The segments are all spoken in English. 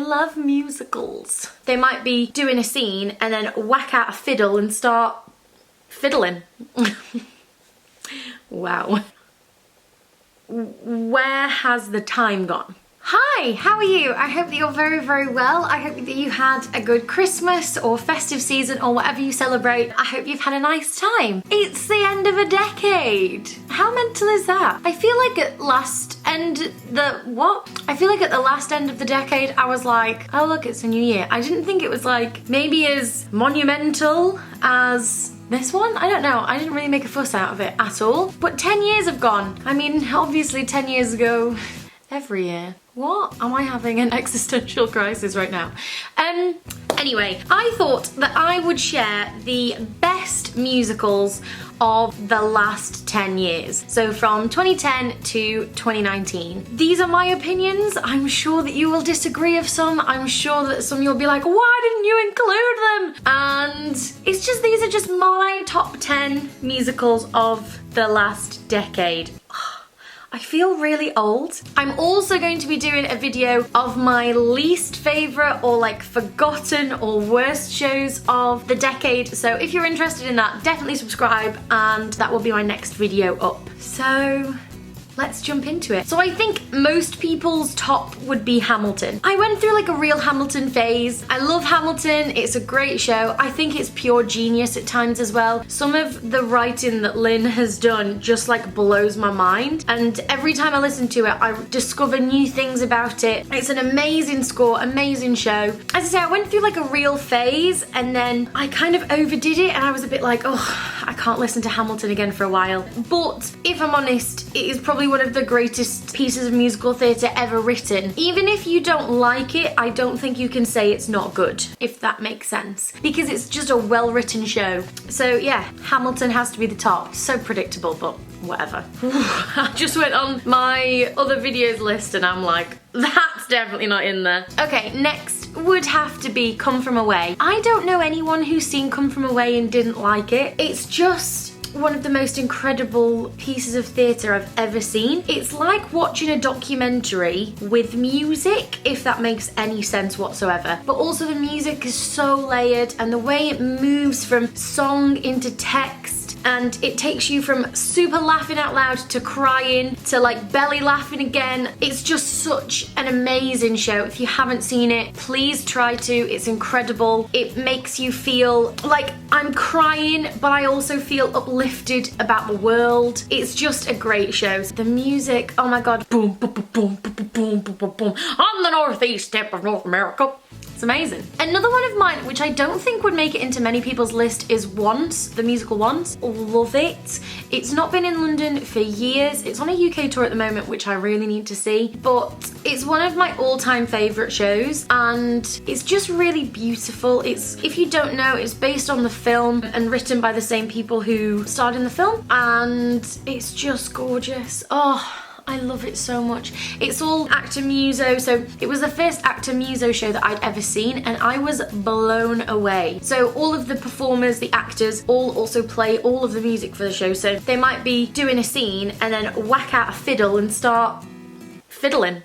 love musicals. They might be doing a scene and then whack out a fiddle and start fiddling. Wow. Where has the time gone? Hi, how are you? I hope that you're very, very well. I hope that you had a good Christmas or festive season or whatever you celebrate. I hope you've had a nice time. It's the end of a decade. How mental is that? I feel like at last end I feel like at the last end of the decade, I was like, oh look, it's a new year. I didn't think it was like maybe as monumental as this one? I don't know. I didn't really make a fuss out of it at all. But 10 years have gone. I mean, obviously 10 years ago, every year. What? Am I having an existential crisis right now? Anyway, I thought that I would share the best musicals of the last 10 years. So from 2010 to 2019. These are my opinions. I'm sure that you will disagree with some. I'm sure that some of you'll be like, why didn't you include them? And it's just, these are just my top 10 musicals of the last decade. I feel really old. I'm also going to be doing a video of my least favourite or like forgotten or worst shows of the decade. So if you're interested in that, definitely subscribe and that will be my next video up. So let's jump into it. So I think most people's top would be Hamilton. I went through like a real Hamilton phase. I love Hamilton. It's a great show. I think it's pure genius at times as well. Some of the writing that Lynn has done just like blows my mind. And every time I listen to it, I discover new things about it. It's an amazing score, amazing show. As I say, I went through like a real phase and then I kind of overdid it and I was a bit like, oh, I can't listen to Hamilton again for a while. But if I'm honest, it is probably one of the greatest pieces of musical theatre ever written. Even if you don't like it, I don't think you can say it's not good, if that makes sense. Because it's just a well-written show. So yeah, Hamilton has to be the top. So predictable, but whatever. I just went on my other videos list and I'm like, that's definitely not in there. Okay, next would have to be Come From Away. I don't know anyone who's seen Come From Away and didn't like it. It's just one of the most incredible pieces of theatre I've ever seen. It's like watching a documentary with music, if that makes any sense whatsoever. But also the music is so layered and the way it moves from song into text, and it takes you from super laughing out loud to crying to like belly laughing again. It's just such an amazing show. If you haven't seen it, please try to. It's incredible. It makes you feel like I'm crying, but I also feel uplifted about the world. It's just a great show. The music, oh my god. Boom, boom, boom, boom, boom, boom, boom, boom, boom. On the northeast tip of North America. It's amazing. Another one of mine, which I don't think would make it into many people's list, is Once, the musical Once. Love it. It's not been in London for years. It's on a UK tour at the moment, which I really need to see. But it's one of my all-time favourite shows and it's just really beautiful. It's, if you don't know, it's based on the film and written by the same people who starred in the film. And it's just gorgeous. Oh, I love it so much. It's all actor muso, so it was the first actor muso show that I'd ever seen and I was blown away. So all of the performers, the actors, all also play all of the music for the show. So they might be doing a scene and then whack out a fiddle and start fiddling.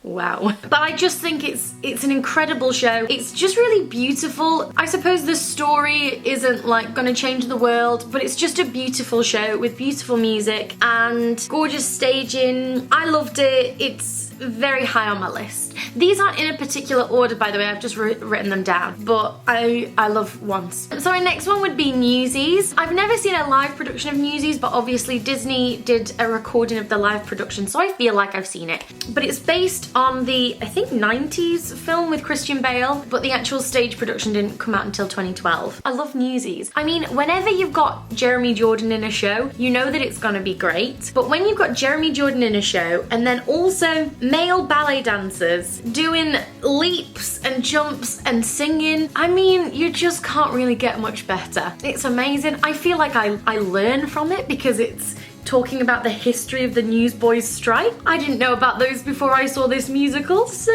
Wow. But I just think it's an incredible show. It's just really beautiful. I suppose the story isn't like gonna change the world, but it's just a beautiful show with beautiful music and gorgeous staging. I loved it. It's very high on my list. These aren't in a particular order, by the way, I've just written them down, but I love Once. So my next one would be Newsies. I've never seen a live production of Newsies, but obviously Disney did a recording of the live production, so I feel like I've seen it. But it's based on the, I think, 90s film with Christian Bale, but the actual stage production didn't come out until 2012. I love Newsies. I mean, whenever you've got Jeremy Jordan in a show, you know that it's gonna be great, but when you've got Jeremy Jordan in a show and then also male ballet dancers doing leaps and jumps and singing, I mean, you just can't really get much better. It's amazing. I feel like I learn from it because it's talking about the history of the Newsboys strike. I didn't know about those before I saw this musical, so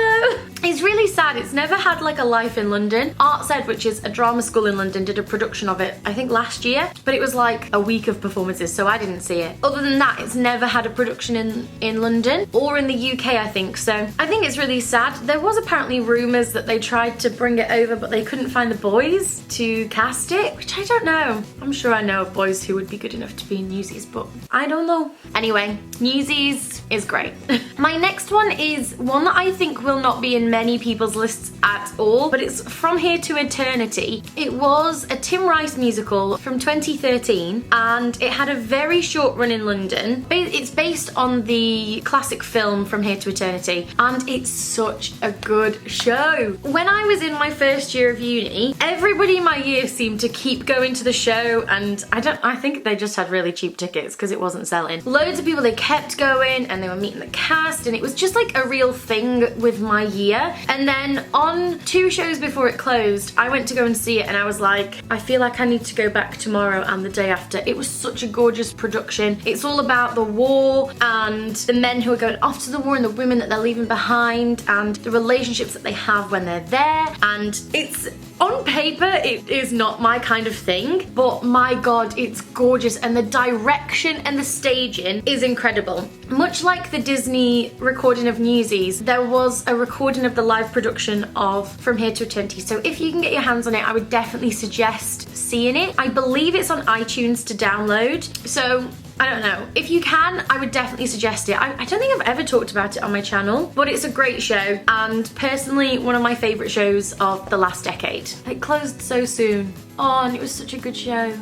It's really sad. It's never had like a life in London. Arts Ed, which is a drama school in London, did a production of it, I think last year, but it was like a week of performances, so I didn't see it. Other than that, it's never had a production in London or in the UK, I think. So I think it's really sad. There was apparently rumours that they tried to bring it over, but they couldn't find the boys to cast it, which I don't know. I'm sure I know of boys who would be good enough to be in Newsies, but I don't know. Anyway, Newsies is great. My next one is one that I think will not be in many people's lists at all, but it's From Here to Eternity. It was a Tim Rice musical from 2013, and it had a very short run in London. It's based on the classic film From Here to Eternity, and it's such a good show. When I was in my first year of uni, everybody in my year seemed to keep going to the show, and I think they just had really cheap tickets because it wasn't selling. Loads of people, they kept going and they were meeting the cast, and it was just like a real thing with my year. And then on 2 shows before it closed, I went to go and see it, and I was like, I feel like I need to go back tomorrow and the day after. It was such a gorgeous production. It's all about the war and the men who are going off to the war and the women that they're leaving behind and the relationships that they have when they're there. And it's, on paper, it is not my kind of thing, but my god, it's gorgeous, and the direction and the staging is incredible. Much like the Disney recording of Newsies, there was a recording of the live production of From Here to Eternity, so if you can get your hands on it, I would definitely suggest seeing it. I believe it's on iTunes to download, so I don't know. If you can, I would definitely suggest it. I don't think I've ever talked about it on my channel, but it's a great show, and personally one of my favourite shows of the last decade. It closed so soon. Oh, and it was such a good show.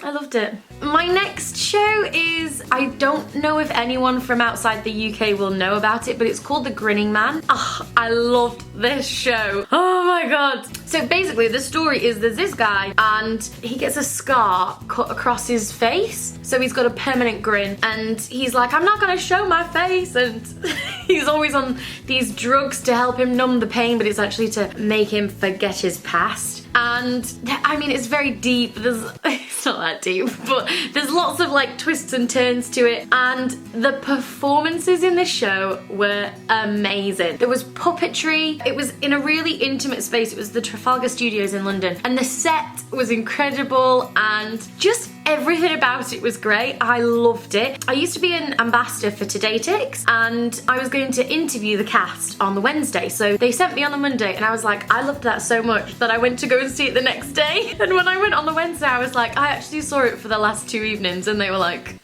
I loved it. My next show is, I don't know if anyone from outside the UK will know about it, but it's called The Grinning Man. Oh, I loved this show. Oh my god. So basically the story is there's this guy and he gets a scar cut across his face. So he's got a permanent grin, and he's like, I'm not gonna show my face, and he's always on these drugs to help him numb the pain, but it's actually to make him forget his past. And I mean, it's very deep. It's not that deep, but there's lots of like twists and turns to it, and the performances in this show were amazing. There was puppetry. It was in a really intimate space. It was the Trafalgar Studios in London, and the set was incredible, and just everything about it was great. I loved it. I used to be an ambassador for Todaytics, and I was going to interview the cast on the Wednesday, so they sent me on the Monday, and I was like, I loved that so much that I went to go and see it the next day. And when I went on the Wednesday, I was like, I actually saw it for the last 2 evenings, and they were like,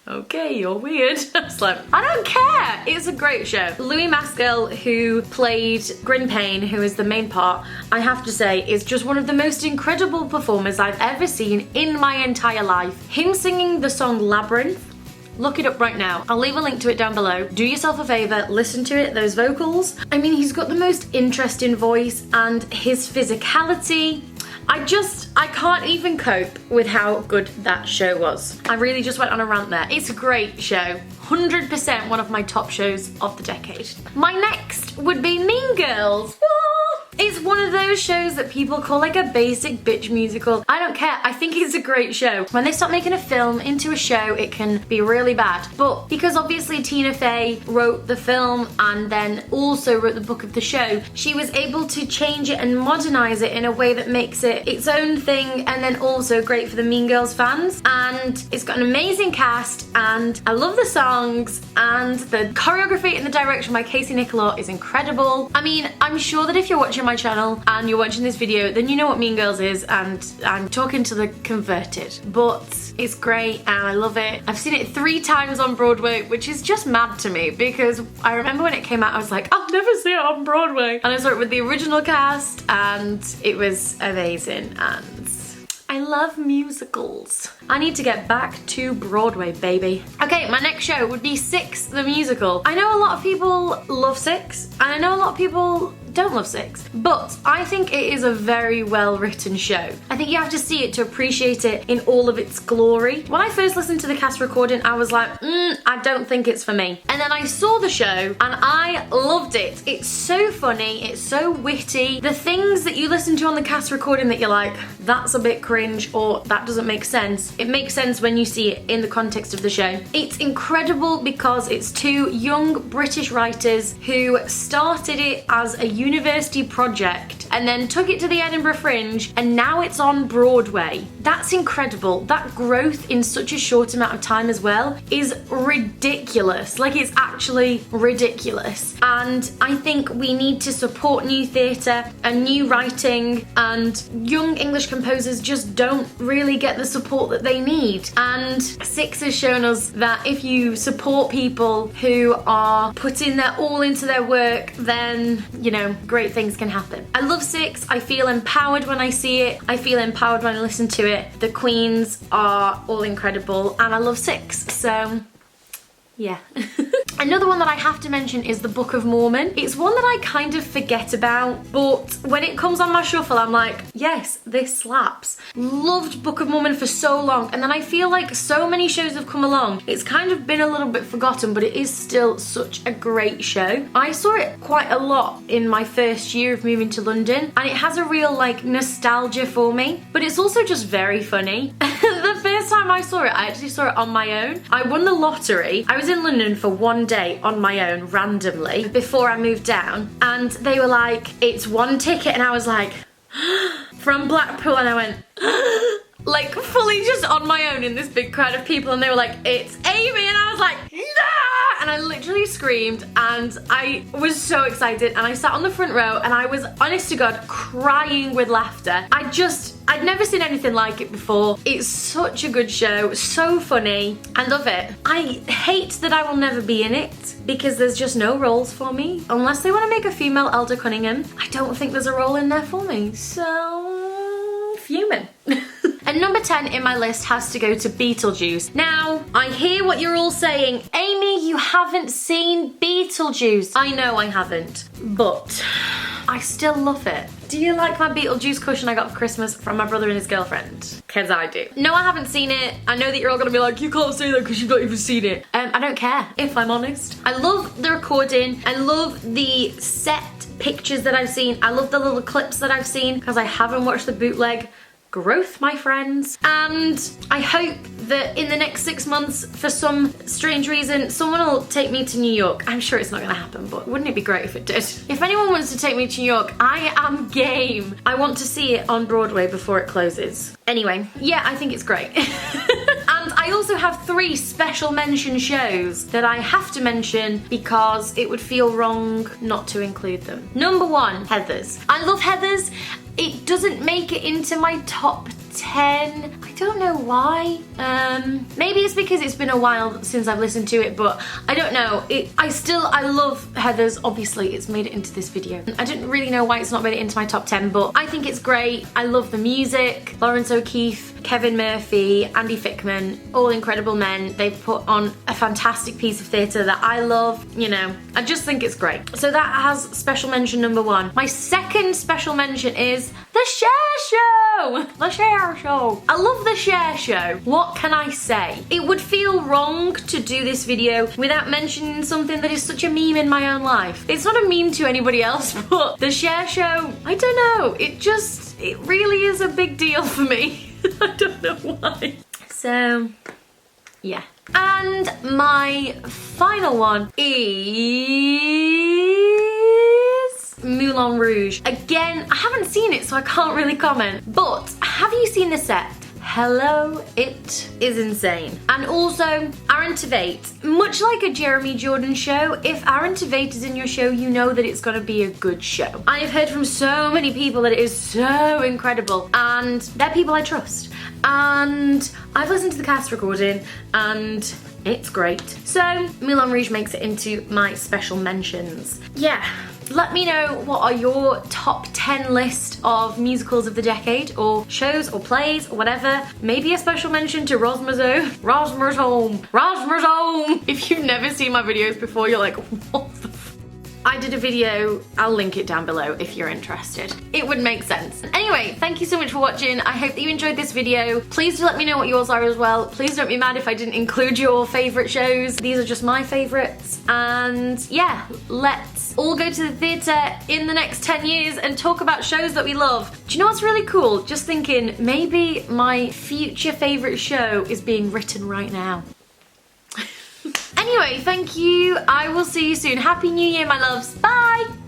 okay, you're weird. I was like, I don't care. It's a great show. Louis Maskell, who played Grin Payne, who is the main part, I have to say, is just one of the most incredible performers I've ever seen in my entire life. Him singing the song Labyrinth, look it up right now. I'll leave a link to it down below. Do yourself a favor, listen to it, those vocals. I mean, he's got the most interesting voice, and his physicality. I can't even cope with how good that show was. I really just went on a rant there. It's a great show. 100% one of my top shows of the decade. My next would be Mean Girls. It's one of those shows that people call like a basic bitch musical. I don't care. I think it's a great show. When they start making a film into a show, it can be really bad. But because obviously Tina Fey wrote the film and then also wrote the book of the show, she was able to change it and modernize it in a way that makes it its own thing, and then also great for the Mean Girls fans. And it's got an amazing cast, and I love the songs, and the choreography and the direction by Casey Nicholaw is incredible. I mean, I'm sure that if you're watching my channel and you're watching this video, then you know what Mean Girls is, and I'm talking to the converted, but it's great and I love it. I've seen it 3 times on Broadway, which is just mad to me, because I remember when it came out I was like, I'll never see it on Broadway, and I saw it with the original cast and it was amazing, and I love musicals. I need to get back to Broadway, baby. Okay, my next show would be Six the Musical. I know a lot of people love Six, and I know a lot of people don't love Six. But I think it is a very well written show. I think you have to see it to appreciate it in all of its glory. When I first listened to the cast recording, I was like, I don't think it's for me. And then I saw the show and I loved it. It's so funny, it's so witty. The things that you listen to on the cast recording that you're like, that's a bit cringe or that doesn't make sense, it makes sense when you see it in the context of the show. It's incredible because it's two young British writers who started it as a university project and then took it to the Edinburgh Fringe and now it's on Broadway. That's incredible. That growth in such a short amount of time as well is ridiculous. Like, it's actually ridiculous. And I think we need to support new theatre and new writing, and young English composers just don't really get the support that they need. And Six has shown us that if you support people who are putting their all into their work, then, you know, great things can happen. I love Six. I feel empowered when I see it. I feel empowered when I listen to it. The queens are all incredible and I love Six, so yeah. Another one that I have to mention is the Book of Mormon. It's one that I kind of forget about, but when it comes on my shuffle, I'm like, yes, this slaps. Loved Book of Mormon for so long, and then I feel like so many shows have come along. It's kind of been a little bit forgotten, but it is still such a great show. I saw it quite a lot in my first year of moving to London, and it has a real like nostalgia for me, but it's also just very funny. The first time I saw it, I actually saw it on my own. I won the lottery. I was in London for one day on my own randomly before I moved down, and they were like, it's one ticket, and I was like, from Blackpool, and I went, like fully just on my own in this big crowd of people, and they were like, it's Amy, and I was like, nah! And I literally screamed and I was so excited, and I sat on the front row and I was, honest to God, crying with laughter. I'd never seen anything like it before. It's such a good show, so funny. I love it. I hate that I will never be in it because there's just no roles for me. Unless they want to make a female Elder Cunningham, I don't think there's a role in there for me. So, fuming. And number 10 in my list has to go to Beetlejuice. Now, I hear what you're all saying. Amy, you haven't seen Beetlejuice. I know I haven't, but I still love it. Do you like my Beetlejuice cushion I got for Christmas from my brother and his girlfriend? Cause I do. No, I haven't seen it. I know that you're all gonna be like, you can't say that because you've not even seen it. I don't care, if I'm honest. I love the recording. I love the set pictures that I've seen. I love the little clips that I've seen because I haven't watched the bootleg. Growth, my friends. And I hope that in the next 6 months, for some strange reason, someone will take me to New York. I'm sure it's not gonna happen, but wouldn't it be great if it did? If anyone wants to take me to New York, I am game. I want to see it on Broadway before it closes. Anyway, yeah, I think it's great. And I also have 3 special mention shows that I have to mention because it would feel wrong not to include them. Number 1, Heathers. I love Heathers. It doesn't make it into my top 10. I don't know why. Maybe it's because it's been a while since I've listened to it, but I don't know. I love Heathers. Obviously, it's made it into this video. I didn't really know why it's not made it into my top 10, but I think it's great. I love the music. Lawrence O'Keefe, Kevin Murphy, Andy Fickman, all incredible men. They've put on a fantastic piece of theatre that I love. You know, I just think it's great. So that has special mention number 1. My second special mention is the Cher Show! The Cher Show. I love the Cher Show. What can I say? It would feel wrong to do this video without mentioning something that is such a meme in my own life. It's not a meme to anybody else, but the Cher Show, I don't know. It really is a big deal for me. I don't know why. So, yeah. And my final one is Moulin Rouge. Again, I haven't seen it, so I can't really comment. But have you seen the set? Hello, it is insane. And also, Aaron Tveit. Much like a Jeremy Jordan show, if Aaron Tveit is in your show, you know that it's gonna be a good show. I have heard from so many people that it is so incredible, and they're people I trust. And I've listened to the cast recording, and it's great. So, Moulin Rouge makes it into my special mentions. Yeah. Let me know what are your top 10 list of musicals of the decade, or shows or plays or whatever. Maybe a special mention to ROSMERSHOME. ROSMERSHOME. ROSMERSHOME. If you've never seen my videos before, you're like, what the f? I did a video, I'll link it down below if you're interested. It would make sense. Anyway, thank you so much for watching. I hope that you enjoyed this video. Please do let me know what yours are as well. Please don't be mad if I didn't include your favourite shows. These are just my favourites. And yeah, let's all go to the theatre in the next 10 years and talk about shows that we love. Do you know what's really cool? Just thinking, maybe my future favourite show is being written right now. Anyway, thank you. I will see you soon. Happy New Year, my loves. Bye!